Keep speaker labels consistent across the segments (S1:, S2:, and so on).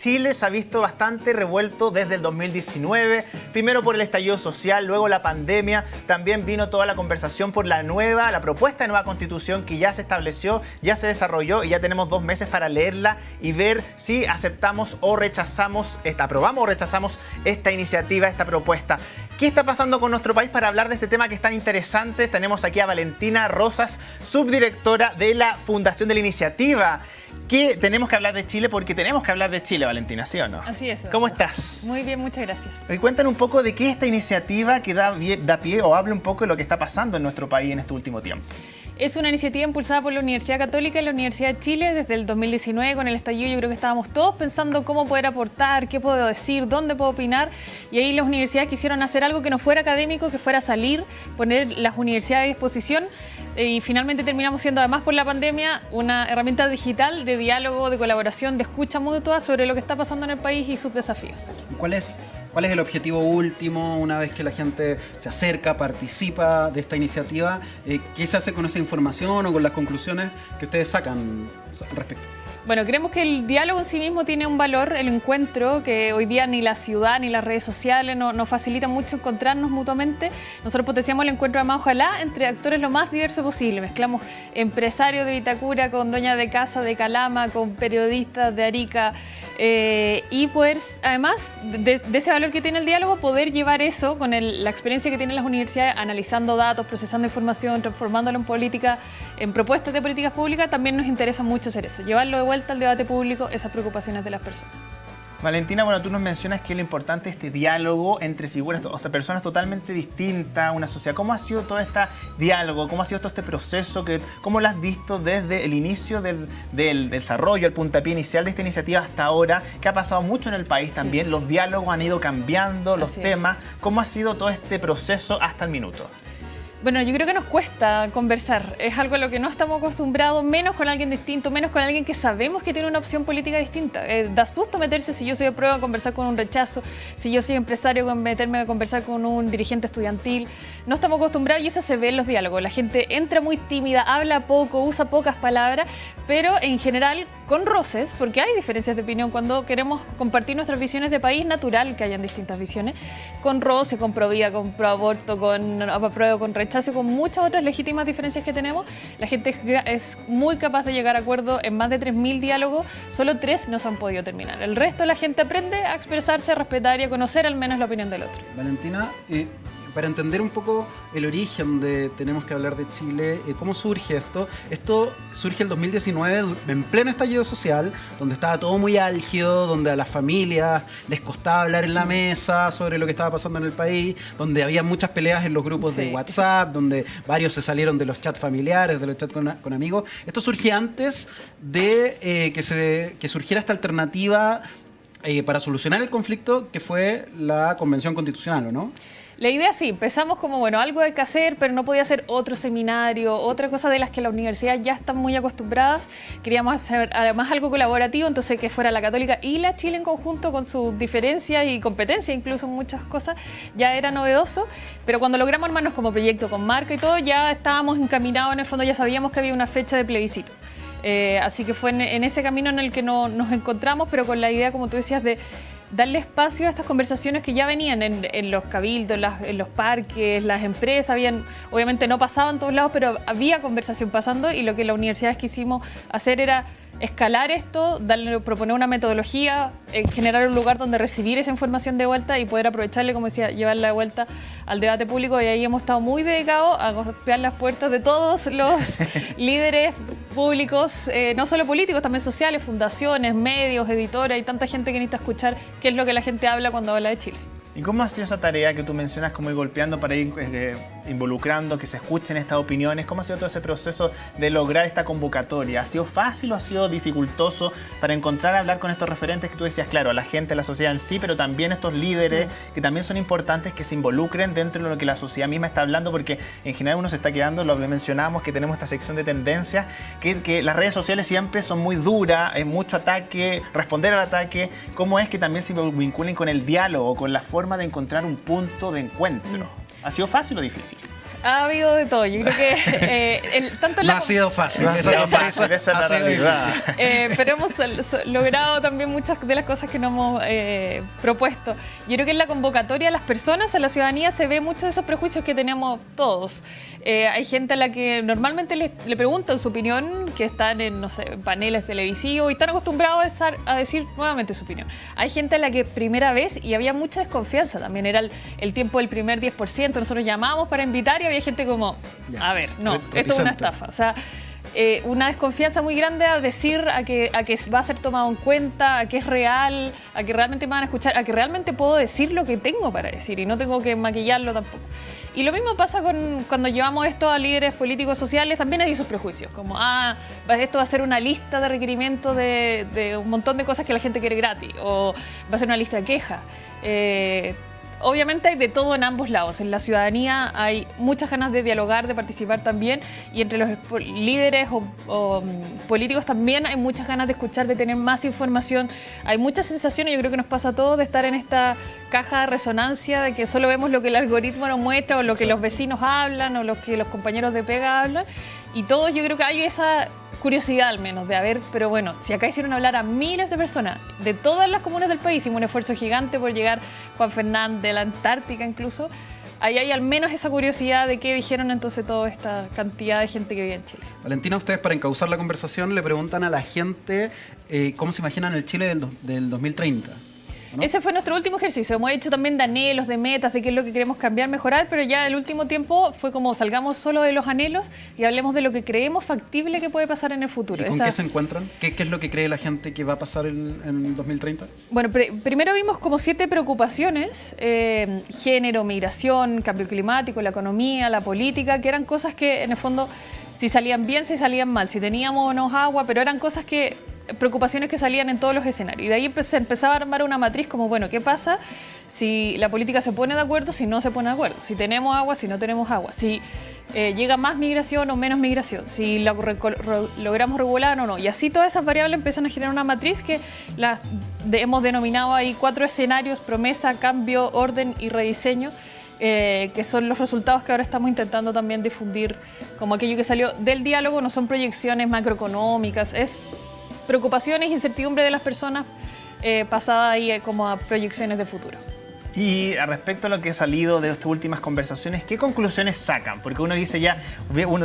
S1: Chile se ha visto bastante revuelto desde el 2019, primero por el estallido social, luego la pandemia, también vino toda la conversación por la propuesta de nueva constitución que ya se estableció, ya se desarrolló y ya tenemos 2 meses para leerla y ver si aceptamos o rechazamos, aprobamos o rechazamos esta iniciativa, esta propuesta. ¿Qué está pasando con nuestro país? Para hablar de este tema que es tan interesante, tenemos aquí a Valentina Rosas, subdirectora de la Fundación de la Iniciativa. Que tenemos que hablar de Chile porque tenemos que hablar de Chile, Valentina, ¿sí o no?
S2: Así es.
S1: ¿Cómo estás?
S2: Muy bien, muchas gracias.
S1: Cuéntanos un poco de qué es esta iniciativa que da pie o hable un poco de lo que está pasando en nuestro país en este último tiempo.
S2: Es una iniciativa impulsada por la Universidad Católica y la Universidad de Chile desde el 2019 con el estallido. Yo creo que estábamos todos pensando cómo poder aportar, qué puedo decir, dónde puedo opinar. Y ahí las universidades quisieron hacer algo que no fuera académico, que fuera salir, poner las universidades a disposición. Y finalmente terminamos siendo, además por la pandemia, una herramienta digital de diálogo, de colaboración, de escucha mutua sobre lo que está pasando en el país y sus desafíos.
S3: ¿Cuál es el objetivo último una vez que la gente se acerca, participa de esta iniciativa? ¿Qué se hace con esa información o con las conclusiones que ustedes sacan al respecto?
S2: Bueno, creemos que el diálogo en sí mismo tiene un valor, el encuentro, que hoy día ni la ciudad ni las redes sociales nos facilitan mucho encontrarnos mutuamente. Nosotros potenciamos el encuentro, además, ojalá, entre actores lo más diverso posible. Mezclamos empresarios de Vitacura con dueñas de casa de Calama, con periodistas de Arica, y poder, además de ese valor que tiene el diálogo, poder llevar eso con la experiencia que tienen las universidades, analizando datos, procesando información, transformándolo en política, en propuestas de políticas públicas. También nos interesa mucho hacer eso, llevarlo de vuelta al debate público, esas preocupaciones de las personas.
S1: Valentina, bueno, tú nos mencionas que lo importante es este diálogo entre figuras, o sea, personas totalmente distintas, una sociedad. ¿Cómo ha sido todo este diálogo? ¿Cómo ha sido todo este proceso? ¿Cómo lo has visto desde el inicio del desarrollo, el puntapié inicial de esta iniciativa hasta ahora? Que ha pasado mucho en el país también. Los diálogos han ido cambiando, los temas. ¿Cómo ha sido todo este proceso hasta el minuto?
S2: Bueno, yo creo que nos cuesta conversar. Es algo a lo que no estamos acostumbrados, menos con alguien distinto, menos con alguien que sabemos que tiene una opción política distinta. Da susto meterse, si yo soy de prueba, a conversar con un rechazo, si yo soy empresario, meterme a conversar con un dirigente estudiantil. No estamos acostumbrados y eso se ve en los diálogos. La gente entra muy tímida, habla poco, usa pocas palabras, pero en general con roces, porque hay diferencias de opinión. Cuando queremos compartir nuestras visiones de país, natural que hayan distintas visiones, con roce, con pro vida, con pro aborto, con apruebo, con rechazo, con muchas otras legítimas diferencias que tenemos. La gente es muy capaz de llegar a acuerdos en más de 3.000 diálogos, solo 3 no se han podido terminar. El resto la gente aprende a expresarse, a respetar y a conocer al menos la opinión del otro.
S3: Valentina, para entender un poco el origen de Tenemos que hablar de Chile, ¿cómo surge esto? Esto surge en 2019, en pleno estallido social, donde estaba todo muy álgido, donde a las familias les costaba hablar en la mesa sobre lo que estaba pasando en el país, donde había muchas peleas en los grupos de WhatsApp, donde varios se salieron de los chats familiares, de los chats con amigos. Esto surge antes de que surgiera esta alternativa para solucionar el conflicto, que fue la Convención Constitucional, ¿o no?
S2: La idea sí, empezamos como, bueno, algo hay que hacer, pero no podía ser otro seminario, otra cosa de las que las universidades ya están muy acostumbradas. Queríamos hacer además algo colaborativo, entonces que fuera la Católica y la Chile en conjunto con sus diferencias y competencias, incluso en muchas cosas, ya era novedoso. Pero cuando logramos armarnos como proyecto con marca y todo, ya estábamos encaminados, en el fondo ya sabíamos que había una fecha de plebiscito. Así que fue en ese camino en el que nos encontramos, pero con la idea, como tú decías, de darle espacio a estas conversaciones que ya venían en los cabildos, en los parques, las empresas, obviamente no pasaban en todos lados, pero había conversación pasando, y lo que las universidades quisimos hacer era escalar esto, proponer una metodología, generar un lugar donde recibir esa información de vuelta y poder aprovecharle, como decía, llevarla de vuelta al debate público. Y ahí hemos estado muy dedicados a golpear las puertas de todos los líderes públicos, no solo políticos, también sociales, fundaciones, medios, editoras, y tanta gente que necesita escuchar qué es lo que la gente habla cuando habla de Chile.
S1: ¿Y cómo ha sido esa tarea que tú mencionas, como ir golpeando para ir involucrando, que se escuchen estas opiniones? ¿Cómo ha sido todo ese proceso de lograr esta convocatoria? ¿Ha sido fácil o ha sido dificultoso para encontrar, hablar con estos referentes que tú decías, claro, a la gente, a la sociedad en sí, pero también estos líderes que también son importantes, que se involucren dentro de lo que la sociedad misma está hablando? Porque en general uno se está quedando, lo mencionamos, que tenemos esta sección de tendencias, que las redes sociales siempre son muy duras, hay mucho ataque, responder al ataque. ¿Cómo es que también se vinculen con el diálogo, con la forma de encontrar un punto de encuentro? ¿Ha sido fácil o difícil?
S2: Ha habido de todo. Yo creo que tanto en
S3: No
S2: la
S3: ha sido fácil.
S1: No ha
S3: Esa
S1: sido
S3: sorpresa
S1: fácil, esa es
S3: ha
S1: la
S3: sido
S1: realidad.
S3: difícil.
S2: pero hemos logrado también muchas de las cosas que nos hemos propuesto. Yo creo que en la convocatoria a las personas, a la ciudadanía, se ve muchos de esos prejuicios que tenemos todos. Hay gente a la que normalmente le preguntan su opinión, que están en, no sé, paneles televisivos y están acostumbrados a decir nuevamente su opinión. Hay gente a la que primera vez, y había mucha desconfianza también, era el tiempo del primer 10%, nosotros llamamos para invitar y había gente como, a ver, no, esto es una estafa. O sea, una desconfianza muy grande a decir a que va a ser tomado en cuenta, a que es real, a que realmente me van a escuchar, a que realmente puedo decir lo que tengo para decir y no tengo que maquillarlo tampoco. Y lo mismo pasa cuando llevamos esto a líderes políticos sociales, también hay esos prejuicios, como, esto va a ser una lista de requerimientos de un montón de cosas que la gente quiere gratis, o va a ser una lista de quejas. Obviamente hay de todo en ambos lados. En la ciudadanía hay muchas ganas de dialogar, de participar también, y entre los líderes o políticos también hay muchas ganas de escuchar, de tener más información. Hay muchas sensaciones, yo creo que nos pasa a todos, de estar en esta caja de resonancia, de que solo vemos lo que el algoritmo nos muestra, o lo que los vecinos hablan, o lo que los compañeros de pega hablan, y todos yo creo que hay esa curiosidad al menos de pero bueno, si acá hicieron hablar a miles de personas de todas las comunas del país, hicimos un esfuerzo gigante por llegar, Juan Fernández, de la Antártica incluso, ahí hay al menos esa curiosidad de qué dijeron entonces toda esta cantidad de gente que vive en Chile.
S3: Valentina, ustedes para encauzar la conversación le preguntan a la gente cómo se imaginan el Chile del 2030. ¿No?
S2: Ese fue nuestro último ejercicio. Hemos hecho también de anhelos, de metas, de qué es lo que queremos cambiar, mejorar, pero ya el último tiempo fue como salgamos solo de los anhelos y hablemos de lo que creemos factible que puede pasar en el futuro.
S3: ¿Y con qué se encuentran? ¿Qué es lo que cree la gente que va a pasar en 2030?
S2: Bueno, primero vimos como 7 preocupaciones, género, migración, cambio climático, la economía, la política, que eran cosas que en el fondo si salían bien, si salían mal, si teníamos o no agua, pero eran cosas preocupaciones que salían en todos los escenarios. Y de ahí se empezaba a armar una matriz como, bueno, ¿qué pasa si la política se pone de acuerdo, si no se pone de acuerdo? Si tenemos agua, si no tenemos agua. Si llega más migración o menos migración. Si logramos regular o no. Y así todas esas variables empiezan a generar una matriz que hemos denominado ahí 4 escenarios: promesa, cambio, orden y rediseño. Que son los resultados que ahora estamos intentando también difundir como aquello que salió del diálogo. No son proyecciones macroeconómicas, es preocupaciones e incertidumbre de las personas pasada ahí como a proyecciones de futuro.
S1: Y respecto a lo que ha salido de estas últimas conversaciones, ¿qué conclusiones sacan? Porque uno dice ya,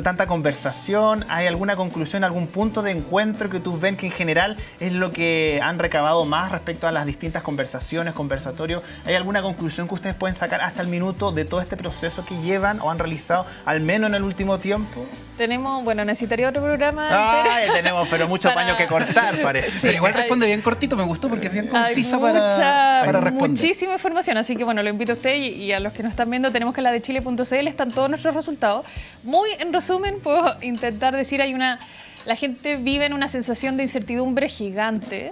S1: tanta conversación, ¿hay alguna conclusión, algún punto de encuentro que tú ven que en general es lo que han recabado más respecto a las distintas conversaciones, conversatorios? ¿Hay alguna conclusión que ustedes pueden sacar hasta el minuto de todo este proceso que llevan o han realizado, al menos en el último tiempo?
S2: Tenemos, bueno, necesitaría otro programa.
S1: Ya tenemos, pero muchos paños que cortar, parece.
S3: Sí, pero igual responde bien cortito, me gustó porque es bien concisa para responder.
S2: Muchísima información, así que bueno, lo invito a usted y a los que nos están viendo. Tenemos que en la de Chile.cl están todos nuestros resultados. Muy en resumen, puedo intentar decir, la gente vive en una sensación de incertidumbre gigante,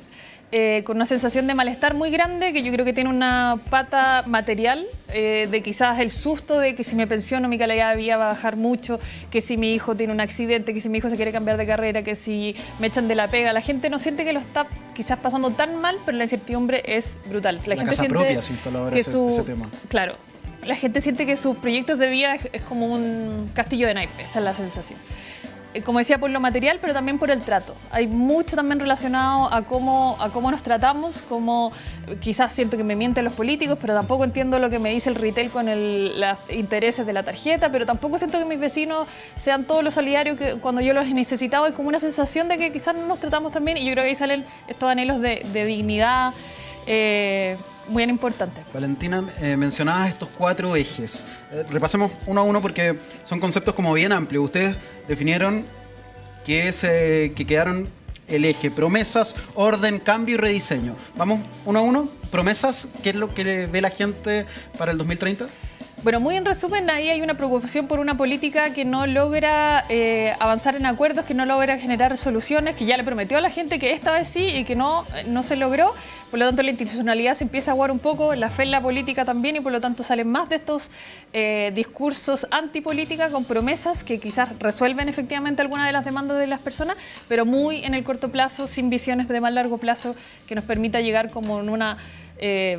S2: con una sensación de malestar muy grande, que yo creo que tiene una pata material, de quizás el susto de que si me pensiono mi calidad de vida va a bajar mucho, que si mi hijo tiene un accidente, que si mi hijo se quiere cambiar de carrera, que si me echan de la pega. La gente no siente que lo está quizás pasando tan mal, pero la incertidumbre es brutal. La gente
S3: casa
S2: siente
S3: propia se instaló ahora ese tema.
S2: Claro, la gente siente que sus proyectos de vida es como un castillo de naipes, esa es la sensación. Como decía, por lo material, pero también por el trato. Hay mucho también relacionado a cómo nos tratamos, como quizás siento que me mienten los políticos, pero tampoco entiendo lo que me dice el retail con los intereses de la tarjeta, pero tampoco siento que mis vecinos sean todos los solidarios que cuando yo los he necesitado. Hay como una sensación de que quizás no nos tratamos tan bien, y yo creo que ahí salen estos anhelos de dignidad muy importantes.
S3: Valentina, mencionabas estos 4 ejes. Repasemos uno a uno porque son conceptos como bien amplios. Ustedes definieron que quedaron el eje: promesas, orden, cambio y rediseño. Vamos uno a uno. Promesas, ¿qué es lo que ve la gente para el 2030?
S2: Bueno, muy en resumen, ahí hay una preocupación por una política que no logra avanzar en acuerdos, que no logra generar soluciones, que ya le prometió a la gente que esta vez sí y que no se logró. Por lo tanto, la institucionalidad se empieza a aguar un poco, la fe en la política también, y por lo tanto salen más de estos discursos antipolítica con promesas que quizás resuelven efectivamente algunas de las demandas de las personas, pero muy en el corto plazo, sin visiones de más largo plazo que nos permita llegar como en una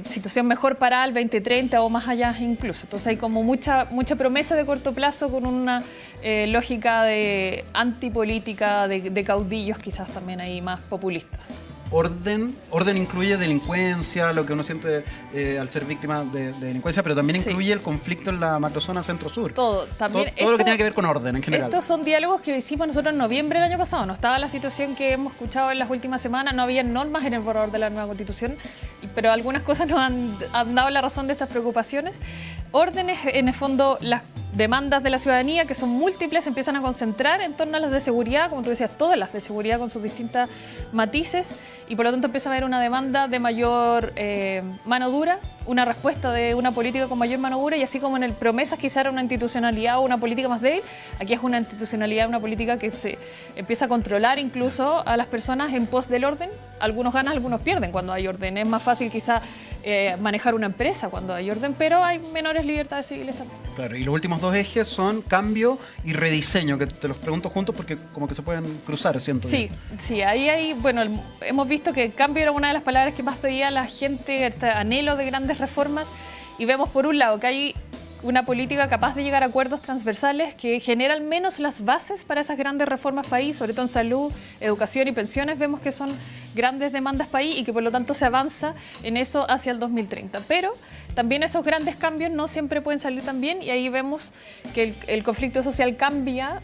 S2: situación mejor para el 2030 o más allá incluso. Entonces hay como mucha promesa de corto plazo con una lógica de antipolítica, de caudillos quizás también ahí más populistas.
S3: Orden incluye delincuencia, lo que uno siente al ser víctima de delincuencia, pero también incluye el conflicto en la macrozona centro-sur.
S2: Todo
S3: lo que tiene que ver con orden en general.
S2: Estos son diálogos que hicimos nosotros en noviembre del año pasado. No estaba la situación que hemos escuchado en las últimas semanas, no había normas en el borrador de la nueva Constitución, pero algunas cosas nos han dado la razón de estas preocupaciones. Órdenes, en el fondo, las demandas de la ciudadanía, que son múltiples, se empiezan a concentrar en torno a las de seguridad, como tú decías, todas las de seguridad con sus distintas matices, y por lo tanto empieza a haber una demanda de mayor mano dura, una respuesta de una política con mayor mano dura, y así como en el promesas quizá era una institucionalidad o una política más débil, aquí es una institucionalidad, una política que se empieza a controlar incluso a las personas en pos del orden. Algunos ganan, algunos pierden cuando hay orden. Es más fácil quizá manejar una empresa cuando hay orden, pero hay menores libertades civiles también.
S3: Claro, y los últimos dos ejes son cambio y rediseño, que te los pregunto juntos porque como que se pueden cruzar, siento.
S2: Sí, ahí hay, bueno, hemos visto que el cambio era una de las palabras que más pedía la gente, este anhelo de grandes reformas, y vemos por un lado que hay una política capaz de llegar a acuerdos transversales que genera al menos las bases para esas grandes reformas país, sobre todo en salud, educación y pensiones. Vemos que son grandes demandas país y que por lo tanto se avanza en eso hacia el 2030. Pero también esos grandes cambios no siempre pueden salir tan bien, y ahí vemos que el conflicto social cambia,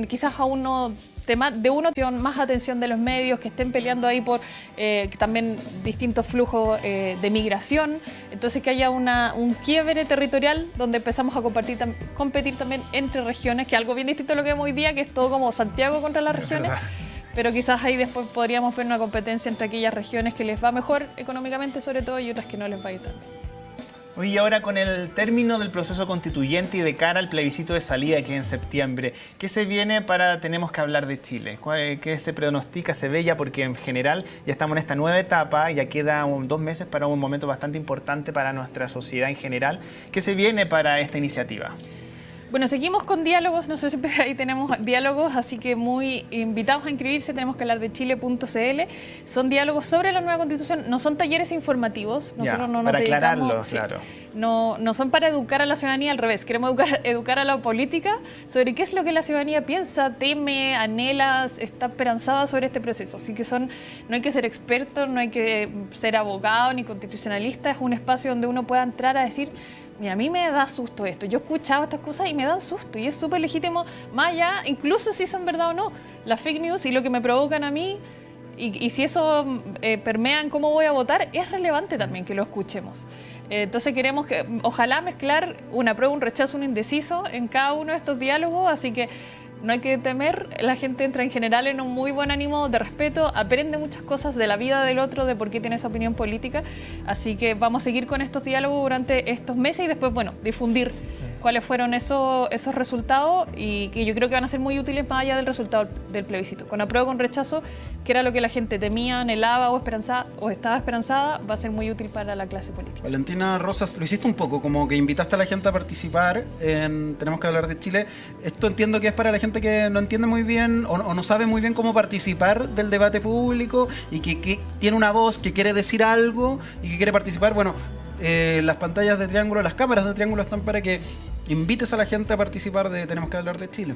S2: quizás a uno de más atención de los medios, que estén peleando ahí por también distintos flujos de migración. Entonces que haya un quiebre territorial donde empezamos a competir también entre regiones, que es algo bien distinto a lo que vemos hoy día, que es todo como Santiago contra las regiones. Pero quizás ahí después podríamos ver una competencia entre aquellas regiones que les va mejor económicamente sobre todo y otras que no les va a ir tan bien.
S1: Oye, y ahora con el término del proceso constituyente y de cara al plebiscito de salida que es en septiembre, ¿qué se viene para Tenemos que hablar de Chile? ¿Qué se pronostica, se ve ya? Porque en general ya estamos en esta nueva etapa, ya queda 2 meses para un momento bastante importante para nuestra sociedad en general. ¿Qué se viene para esta iniciativa?
S2: Bueno, seguimos con diálogos, no sé si ahí tenemos diálogos, así que muy invitados a inscribirse, tenemos que hablar de chile.cl. Son diálogos sobre la nueva Constitución, no son talleres informativos. Nosotros no nos
S1: para
S2: dedicamos,
S1: aclararlo, claro.
S2: No son para educar a la ciudadanía, al revés, queremos educar a la política sobre qué es lo que la ciudadanía piensa, teme, anhela, está esperanzada sobre este proceso. Así que no hay que ser experto, no hay que ser abogado ni constitucionalista, es un espacio donde uno pueda entrar a decir: mira, a mí me da susto esto. Yo he escuchado estas cosas y me dan susto. Y es súper legítimo, más allá, incluso si son verdad o no, las fake news y lo que me provocan a mí, y si eso permea en cómo voy a votar, es relevante también que lo escuchemos. Entonces queremos ojalá mezclar un apruebo, un rechazo, un indeciso en cada uno de estos diálogos. Así que no hay que temer, la gente entra en general en un muy buen ánimo de respeto, aprende muchas cosas de la vida del otro, de por qué tiene esa opinión política. Así que vamos a seguir con estos diálogos durante estos meses y después, bueno, difundir cuáles fueron esos resultados, y que yo creo que van a ser muy útiles más allá del resultado del plebiscito. Con apruebo, con rechazo, que era lo que la gente temía, anhelaba o estaba esperanzada, va a ser muy útil para la clase política.
S3: Valentina Rosas, lo hiciste un poco, como que invitaste a la gente a participar en Tenemos que hablar de Chile. Esto entiendo que es para la gente que no entiende muy bien o no sabe muy bien cómo participar del debate público y que tiene una voz, que quiere decir algo y que quiere participar. Bueno, las pantallas de Triángulo, las cámaras de Triángulo están para que invites a la gente a participar de Tenemos que hablar de Chile.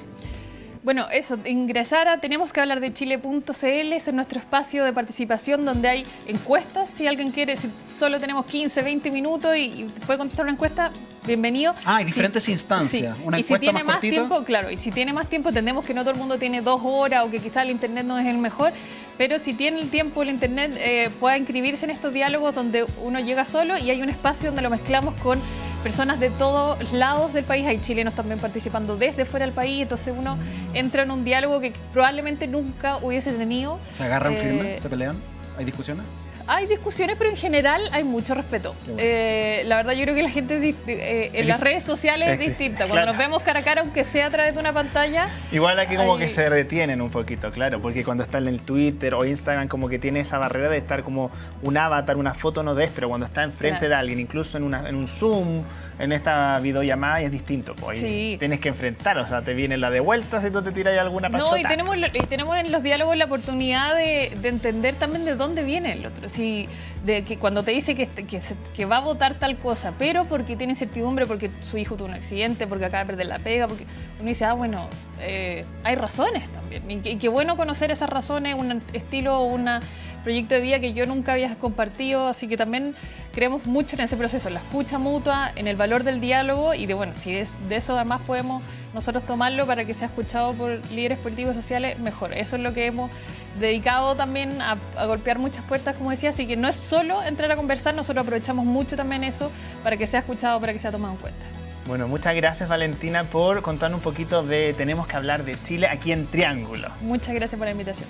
S2: Bueno, eso, ingresar a tenemosquehablardechile.cl, es nuestro espacio de participación donde hay encuestas. Si alguien quiere, si solo tenemos 15, 20 minutos y puede contestar una encuesta, bienvenido.
S3: Hay diferentes instancias.
S2: Sí.
S3: Una
S2: y
S3: encuesta
S2: si tiene más
S3: cortita.
S2: tiempo, claro, y si tiene más tiempo, entendemos que no todo el mundo tiene 2 horas o que quizás el internet no es el mejor, pero si tiene el tiempo, el internet, pueda inscribirse en estos diálogos donde uno llega solo y hay un espacio donde lo mezclamos con personas de todos lados del país. Hay chilenos también participando desde fuera del país, entonces uno entra en un diálogo que probablemente nunca hubiese tenido.
S3: ¿Se agarran firmes? ¿Se pelean? ¿Hay discusiones?
S2: Hay discusiones, pero en general hay mucho respeto. Bueno. La verdad, yo creo que la gente en las redes sociales es distinta. Cuando nos vemos cara a cara, aunque sea a través de una pantalla...
S1: Igual aquí como que se detienen un poquito, claro, porque cuando está en el Twitter o Instagram como que tiene esa barrera de estar como un avatar, una foto no ves, pero cuando está enfrente de alguien, incluso en un Zoom, en esta videollamada, es distinto. Pues ahí tienes que enfrentar, o sea, te viene la de vuelta si tú te tiras alguna pachota.
S2: No, y tenemos en los diálogos la oportunidad de entender también de dónde viene el otro. de que cuando te dice que va a votar tal cosa, pero porque tiene incertidumbre, porque su hijo tuvo un accidente, porque acaba de perder la pega, porque uno dice, bueno, hay razones también. Y qué bueno conocer esas razones, un estilo, un proyecto de vida que yo nunca había compartido, así que también creemos mucho en ese proceso, en la escucha mutua, en el valor del diálogo y si de eso además podemos nosotros tomarlo para que sea escuchado por líderes políticos y sociales, mejor. Eso es lo que hemos dedicado también a golpear muchas puertas, como decía, así que no es solo entrar a conversar, nosotros aprovechamos mucho también eso para que sea escuchado, para que sea tomado en cuenta.
S1: Bueno, muchas gracias Valentina por contarnos un poquito de Tenemos que hablar de Chile aquí en Triángulo.
S2: Muchas gracias por la invitación.